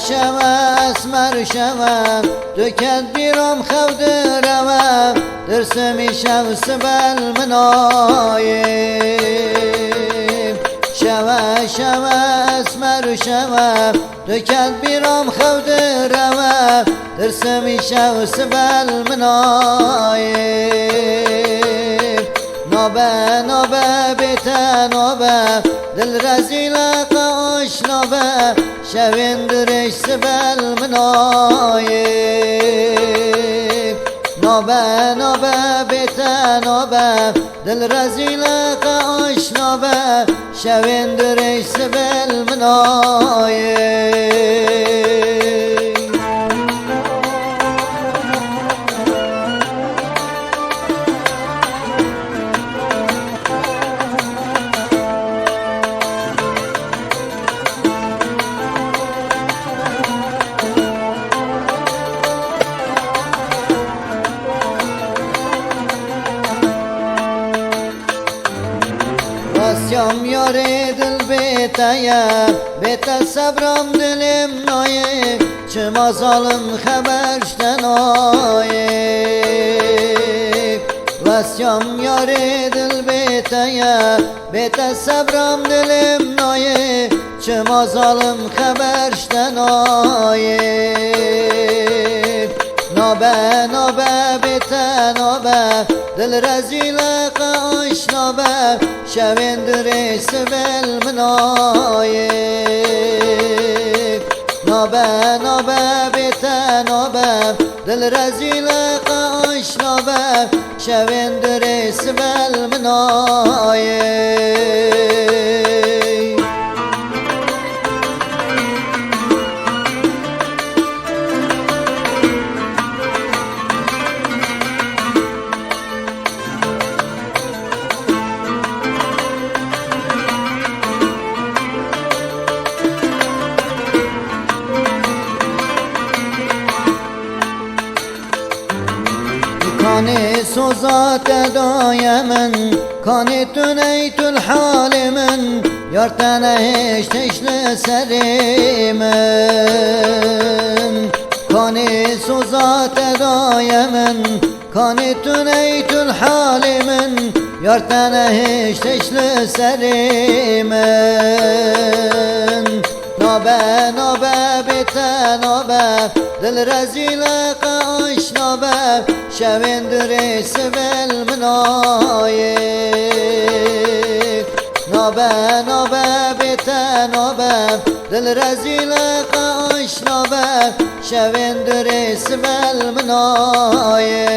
شوه اسمر شوه دکت بیرام خود روه درسمی شو سبل منایم شوه شوه اسمر شوه دکت بیرام خود روه درسمی شو سبل منایم نابه نابه بیت نابه دل رزیل قاش نابه شوین درش سبل منایم نابه نابه بیت نابه دل رزیل قاش نابه شوین درش سبل منایم واسیام یاری دل بیتایه بیت صبرم دلم نایه چه ما ظالم خبرشتن آیه واسیام یاری دل بیتایه بیت صبرم دلم نایه چه ما ظالم خبرشتن آیه نابه نابه بیت نابه دل رزیل قاش نابه شوین دری سبل منایم نابه نابه بیت نابه دل رزیل قاش نابه شوین دری سبل منایم کانی سوزات دایمن کانی تنیت الحال من یار تنهش تشل سری من کانی سوزات دایمن کانی تنیت الحال من یار تنهش تشل سری من نابه نابه بیت نابه دل رزیل قاش نابه شوین دری سبل منایم نابه نابه بیت نابه دل رزیل قاش نابه شوین دری سبل منایم